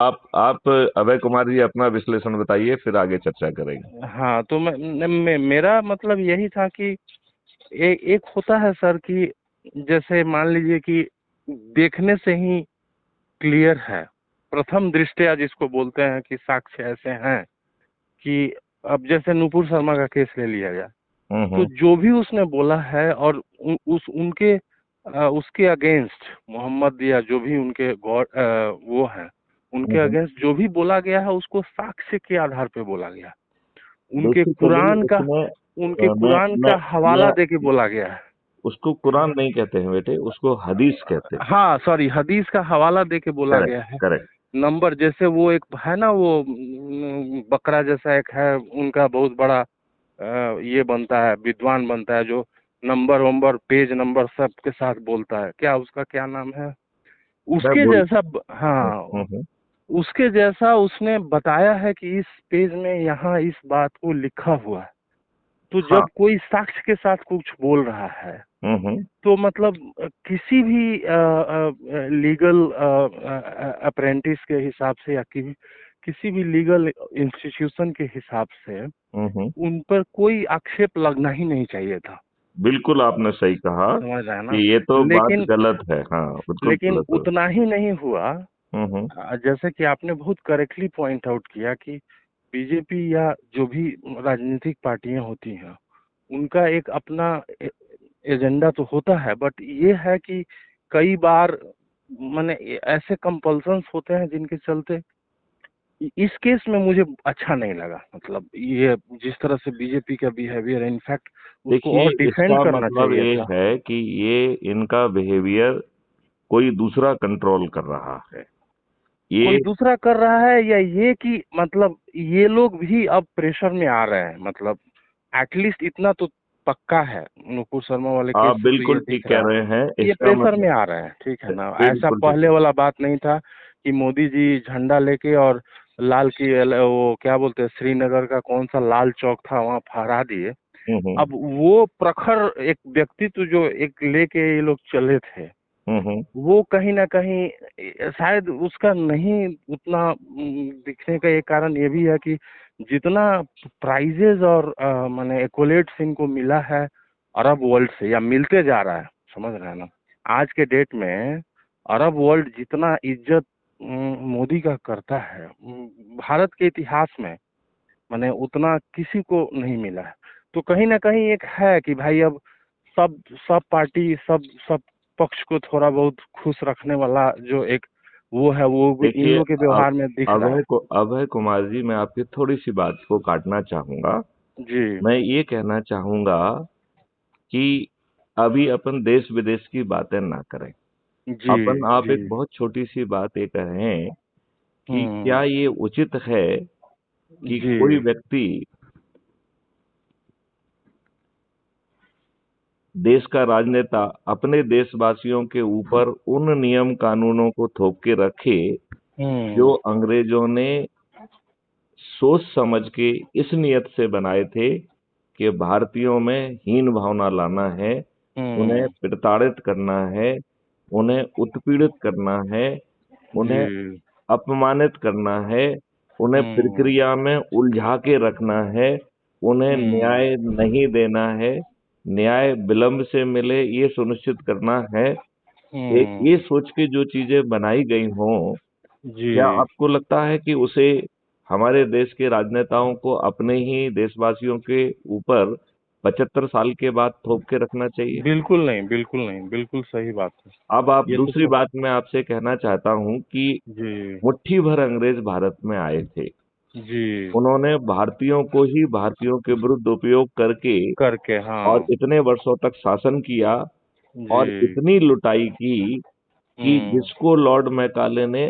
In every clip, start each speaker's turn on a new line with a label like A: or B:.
A: आप अभय कुमार जी अपना विश्लेषण बताइए, फिर आगे चर्चा करेंगे।
B: हाँ, तो मेरा मतलब यही था कि एक होता है सर कि जैसे मान लीजिए कि देखने से ही क्लियर है, प्रथम दृष्टया जिसको बोलते हैं कि साक्ष्य ऐसे हैं कि अब जैसे नुपुर शर्मा का केस ले लिया जाए, तो
A: हम्म।
B: जो भी उसने बोला है और उनके उसके अगेंस्ट मोहम्मद या जो भी उनके गॉड वो हैं, उनके
A: हम्म।
B: अगेंस्ट जो भी बोला गया है उसको साक्ष्य के आधार पे बोला गया। उनके
A: बेसिकली
B: कुरान का
A: उसमें
B: उनके कुरान
A: मैं
B: का हवाला
A: मैं
B: दे के बोला गया है।
A: उसको कुरान नहीं कहते हैं बेटे, उसको हदीस कहते हैं।
B: हाँ सॉरी, हदीस का हवाला दे के बोला
A: करेक्ट,
B: गया है।
A: करेक्ट।
B: नंबर जैसे वो एक है ना, वो बकरा जैसा एक है उनका बहुत बड़ा ये बनता है, विद्वान बनता है, जो नंबर वंबर पेज नंबर सब के साथ बोलता है, क्या उसका क्या नाम है,
A: मैं
B: उसके
A: बोल।
B: जैसा
A: हम्म।
B: हाँ,
A: हम्म।
B: उसके जैसा उसने बताया है कि इस पेज में यहाँ इस बात को लिखा हुआ है। तो
A: हाँ।
B: जब कोई साक्ष्य के साथ कुछ बोल रहा है,
A: हम्म।
B: तो मतलब किसी भी लीगल अप्रेंटिस के हिसाब से या किसी भी लीगल इंस्टीट्यूशन के हिसाब से
A: हम्म।
B: उन पर कोई आक्षेप लगना ही नहीं चाहिए था।
A: बिल्कुल आपने सही कहा
B: समझ रहे हैं ना।
A: कि ये तो बात
B: लेकिन
A: गलत है। हाँ, बिल्कुल
B: लेकिन
A: गलत है।
B: उतना ही नहीं हुआ।
A: हम्म।
B: जैसे कि आपने बहुत करेक्टली पॉइंट आउट किया कि बीजेपी या जो भी राजनीतिक पार्टियां होती हैं, उनका एक अपना एजेंडा तो होता है, बट ये है कि कई बार माने ऐसे कंपल्सन्स होते हैं जिनके चलते इस केस में मुझे अच्छा नहीं लगा। मतलब ये जिस तरह से बीजेपी का बिहेवियर है, इनफैक्ट उसको
A: देखिए,
B: और डिफेंड
A: इसका
B: करना
A: मतलब
B: चाहिए
A: ये
B: था।
A: है कि ये इनका बिहेवियर कोई दूसरा कंट्रोल कर रहा है। ये
B: कोई दूसरा कर रहा है या ये कि मतलब ये लोग भी अब प्रेशर में आ रहे हैं, मतलब एटलीस्ट इतना तो पक्का है, नुपुर शर्मा वाले केस
A: आप
B: से तो
A: बिल्कुल
B: ये
A: ठीक
B: दिख
A: कह
B: रहा
A: रहे हैं,
B: है, ये
A: इसका
B: प्रेशर में
A: मतलब।
B: आ रहे हैं, ठीक है ना। ऐसा
A: बिल्कुल ठीक
B: पहले
A: है।
B: वाला बात नहीं था कि मोदी जी झंडा लेके और लाल की वो क्या बोलते हैं, श्रीनगर का कौन सा लाल चौक था वहां फहरा दिए।
A: हम्म।
B: अब वो प्रखर एक व्यक्तित्व जो एक लेके ये लोग चले थे,
A: हम्म।
B: वो कहीं ना कहीं शायद उसका नहीं उतना दिखने का एक कारण ये भी है कि जितना प्राइजेज और माने एक्कोलेट्स इनको मिला है अरब वर्ल्ड से या मिलते जा रहा है, समझ रहे हैं ना। आज के डेट में अरब वर्ल्ड जितना इज्जत मोदी का करता है, भारत के इतिहास में माने उतना किसी को नहीं मिला है। तो कहीं ना कहीं एक है कि भाई अब सब सब पार्टी सब सब पक्ष को थोड़ा बहुत खुश रखने वाला जो एक वो है, वो भी इन
A: देखिए,
B: लोगों के व्यवहार में दिख रहा है।
A: अभय कुमार जी, मैं आपकी थोड़ी सी बात को काटना चाहूंगा।
B: जी
A: मैं ये कहना चाहूंगा कि अभी अपन देश विदेश की बातें ना करें।
B: जी
A: आप
B: जी।
A: एक बहुत छोटी सी बात ये कहें कि
B: हम्म।
A: क्या ये उचित है कि
B: जी
A: कोई व्यक्ति देश का राजनेता अपने देशवासियों के ऊपर उन नियम कानूनों को थोप के रखे जो
B: हम्म
A: अंग्रेजों ने सोच समझ के इस नियत से बनाए थे कि भारतीयों में हीन भावना लाना है, उन्हें
B: हम्म।
A: प्रताड़ित करना है, उन्हें उत्पीड़ित करना है, उन्हें
B: जी।
A: अपमानित करना है, उन्हें
B: हम्म
A: प्रक्रिया में उलझा के रखना है, उन्हें
B: हम्म
A: न्याय नहीं देना है, न्याय विलंब से मिले ये सुनिश्चित करना है। एक
B: हम्म।
A: ये सोच के जो चीजें बनाई गई हों, क्या
B: जी।
A: आपको लगता है कि उसे हमारे देश के राजनेताओं को अपने ही देशवासियों के ऊपर 75 साल के बाद थोप के रखना चाहिए?
B: बिल्कुल नहीं, बिल्कुल नहीं, बिल्कुल सही बात है।
A: अब आप
B: ये तो
A: दूसरी बात मैं आपसे कहना चाहता हूं कि
B: जी
A: मुट्ठी भर अंग्रेज भारत में आए थे।
B: जी
A: उन्होंने भारतीयों को ही भारतीयों के विरुद्ध उपयोग करके
B: करके
A: और
B: हाँ।
A: इतने वर्षों तक शासन किया और
B: जी।
A: इतनी लुटाई की कि
B: हम्म।
A: जिसको लॉर्ड मैकाले ने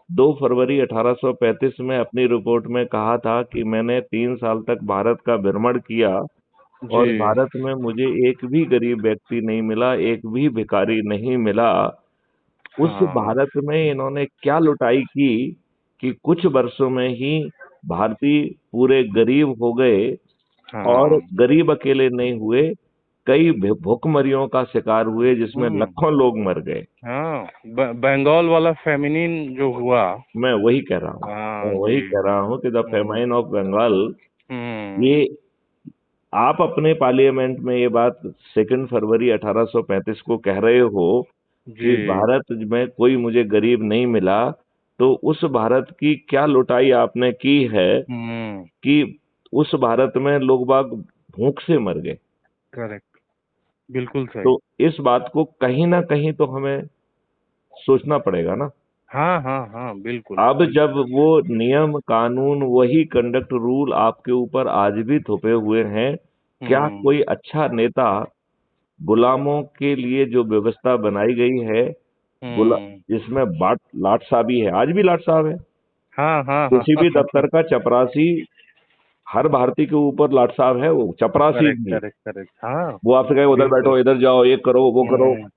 A: 2 फरवरी 1835 में अपनी रिपोर्ट में कहा था कि मैंने 3 साल तक भारत का भ्रमण किया
B: जी।
A: और भारत में मुझे एक भी गरीब व्यक्ति नहीं मिला, एक भी भिखारी नहीं मिला। उस
B: हाँ
A: भारत में इन्होंने क्या लुटाई की कि कुछ वर्षों में ही भारतीय पूरे गरीब हो गए। और
B: हाँ।
A: गरीब अकेले नहीं हुए, कई भूखमरियों का शिकार हुए जिसमें लाखों लोग मर गए।
B: हाँ, बंगाल वाला फेमिनिन जो हुआ।
A: मैं वही कह रहा हूँ,
B: हाँ
A: मैं वही
B: जी।
A: कह रहा हूँ कि द फेमाइन ऑफ बंगाल,
B: हम्म।
A: ये आप अपने पार्लियामेंट में ये बात 2 फरवरी 1835 को कह रहे हो
B: जी।
A: कि भारत में कोई मुझे गरीब नहीं मिला, तो उस भारत की क्या लुटाई आपने की है
B: हम्म।
A: कि उस भारत में लोग बाग भूख से मर गए।
B: करेक्ट, बिल्कुल सही।
A: तो इस बात को कहीं ना कहीं तो हमें सोचना पड़ेगा ना।
B: हाँ हाँ हाँ, बिल्कुल
A: अब
B: बिल्कुल।
A: जब वो नियम कानून वही कंडक्ट रूल आपके ऊपर आज भी थोपे हुए हैं, क्या
B: हम्म।
A: कोई अच्छा नेता गुलामों के लिए जो व्यवस्था बनाई गई है, गुला
B: हम्म।
A: जिसमें बाट लाट साहब ही है, आज भी लाट साहब है,
B: हाँ हाँ हाँ
A: किसी भी
B: हाँ।
A: दफ्तर का चपरासी, हर भारतीय के ऊपर लाट साहब है, वो चपरासी
B: करेक्ट
A: भी।
B: करेक्ट करेक्ट, हाँ।
A: वो आपसे कहे उधर
B: बिल्कुल।
A: बैठो, इधर जाओ, ये करो, वो करो।
B: हम्म।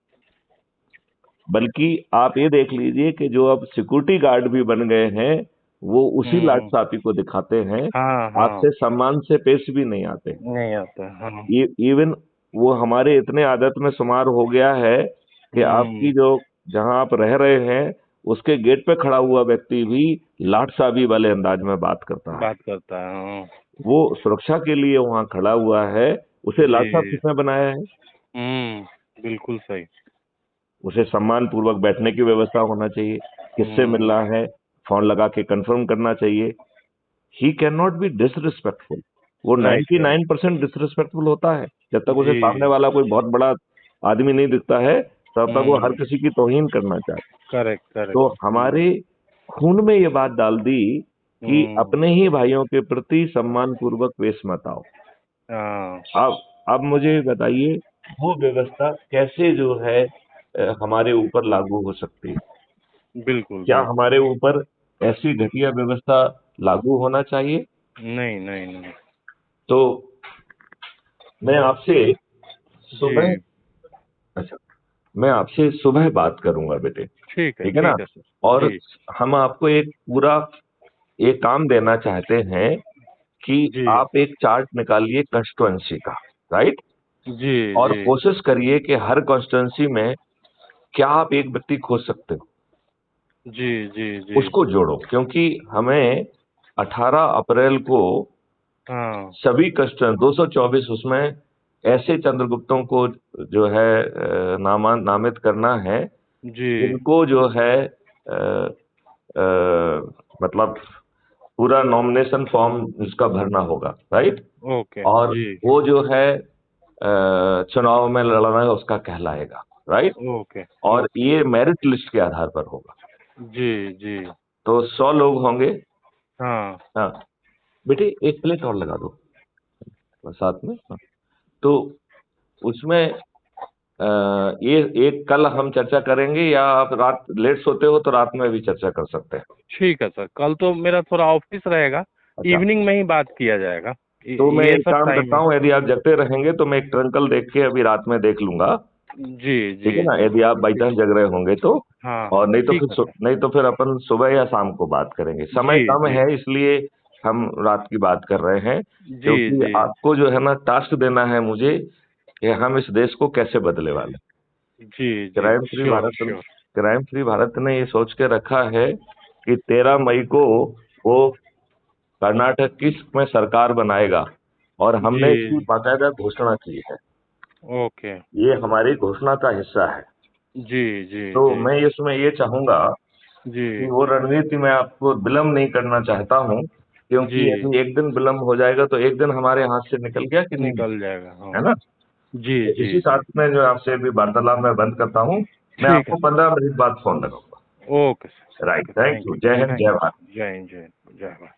A: बल्कि आप ये देख लीजिए कि जो अब सिक्योरिटी गार्ड भी बन गए हैं, वो उसी लाट
B: हम्म।
A: साहब को दिखाते हैं,
B: हाँ हाँ।
A: आपसे सम्मान से पेश भी नहीं आते।
B: नहीं आता, हाँ।
A: इवन वो हमारे इतने आदत में शुमार हो गया है कि
B: हम्म।
A: आपकी जो जहां आप रह रहे हैं उसके गेट पे खड़ा हुआ व्यक्ति भी लाट साहबी वाले अंदाज में बात करता है।
B: बात करता है, हाँ।
A: वो सुरक्षा के लिए वहां खड़ा हुआ है, उसे लाट साहब
B: जी।
A: किसने बनाया है?
B: बिल्कुल सही।
A: उसे सम्मान पूर्वक बैठने की व्यवस्था होना चाहिए, किससे
B: हम्म।
A: मिलना है, फोन लगा के कंफर्म करना चाहिए। He can not be disrespectful. वो
B: राइट राइट।
A: 99% डिसरिस्पेक्टफुल होता है। जब तक उसे सामने
B: जी।
A: वाला कोई बहुत बड़ा आदमी नहीं दिखता है, तब तक वो हर
B: हम्म।
A: किसी की तौहीन करना चाहता है।
B: करेक्ट
A: तो
B: करेक्ट।
A: हमारे खून में ये बात डाल दी कि
B: हम्म।
A: अपने ही भाइयों के प्रति सम्मान पूर्वक पेश मत आओ।
B: हाँ।
A: अब मुझे बताइए, वो व्यवस्था कैसे जो है हमारे ऊपर लागू हो सकती है?
B: बिल्कुल
A: क्या
B: बिल्कुल।
A: हमारे ऊपर ऐसी घटिया व्यवस्था लागू होना चाहिए?
B: नहीं नहीं नहीं।
A: तो मैं आपसे सुबह,
B: जी।
A: अच्छा, मैं आपसे सुबह बात करूंगा बेटे, ठीक है ना?
B: ठीक है सर।
A: और
B: जी
A: हम आपको एक पूरा एक काम देना चाहते हैं कि
B: जी
A: आप एक चार्ट निकालिए कंस्टिट्युएंसी का, राइट?
B: जी
A: और
B: जी
A: कोशिश करिए कि हर कंस्टिट्युएंसी में क्या आप एक व्यक्ति खोज सकते हो,
B: जी जी जी।
A: उसको जोड़ो, क्योंकि हमें 18 अप्रैल को
B: हाँ।
A: सभी कंस्टिट्यूएंसी 224 उसमें ऐसे चंद्रगुप्तों को जो है नामित करना है,
B: जी।
A: जिनको जो है मतलब पूरा नॉमिनेशन फॉर्म इसका भरना होगा, राइट?
B: ओके
A: और
B: जी।
A: वो जो है चुनाव में लड़ना है उसका कहलाएगा, राइट?
B: ओके
A: और
B: ओके।
A: ये मेरिट लिस्ट के आधार पर होगा।
B: जी जी।
A: तो 100 लोग होंगे।
B: हाँ।
A: हाँ बेटे, एक प्लेट और लगा दो साथ में। हाँ। तो उसमें ये एक कल हम चर्चा करेंगे, या आप रात लेट सोते हो तो रात में भी चर्चा कर सकते हैं।
B: ठीक है सर, कल तो मेरा थोड़ा ऑफिस रहेगा।
A: अच्छा,
B: इवनिंग में ही बात किया जाएगा।
A: तो मैं
B: ये
A: एक
B: सब
A: काम
B: टाइम
A: करता
B: है।
A: हूँ, यदि आप जगते रहेंगे तो मैं एक ट्रंकल देख के अभी रात में देख लूंगा,
B: जी जी
A: ठीक है ना,
B: जी।
A: यदि आप बाई चांस जग रहे होंगे तो।
B: हाँ
A: और
B: हाँ,
A: नहीं तो
B: ठीक है
A: फिर
B: सर।
A: नहीं तो फिर अपन सुबह या शाम को बात करेंगे, समय
B: जी
A: कम
B: जी
A: है इसलिए हम रात की बात कर रहे हैं,
B: जी
A: क्योंकि
B: जी
A: आपको जो है ना टास्क देना है मुझे कि हम इस देश को कैसे बदले वाले।
B: जी जी।
A: Crime free
B: sure
A: Bharat,
B: sure.
A: Crime free Bharat ने ये सोच के रखा है कि 13 मई को वो कर्नाटक की में सरकार बनाएगा, और हमने इसकी
B: जी।
A: बाकायदा घोषणा की है।
B: ओके।
A: ये हमारी घोषणा का हिस्सा है।
B: जी जी
A: तो
B: जी
A: मैं इसमें ये चाहूंगा
B: जी
A: कि वो रणनीति मैं आपको विलम्ब नहीं करना चाहता हूँ,
B: जी।
A: क्योंकि यदि एक दिन विलम्ब हो जाएगा तो एक दिन हमारे हाथ से निकल गया कि नहीं,
B: निकल जाएगा, हाँ।
A: है ना?
B: जी
A: तो
B: जी
A: इसी
B: जी।
A: साथ में जो आपसे भी वार्तालाप मैं बंद करता हूँ। मैं
B: ठीक है
A: आपको 15 मिनट बाद फोन लगाऊंगा।
B: Sir. Okay sir,
A: right,
B: okay,
A: thank
B: thank
A: you,
B: you.
A: जय हिंद,
B: थैंक
A: जय
B: यू
A: भारत।
B: सर, जय हिंद, जय हिंद, जय भारत।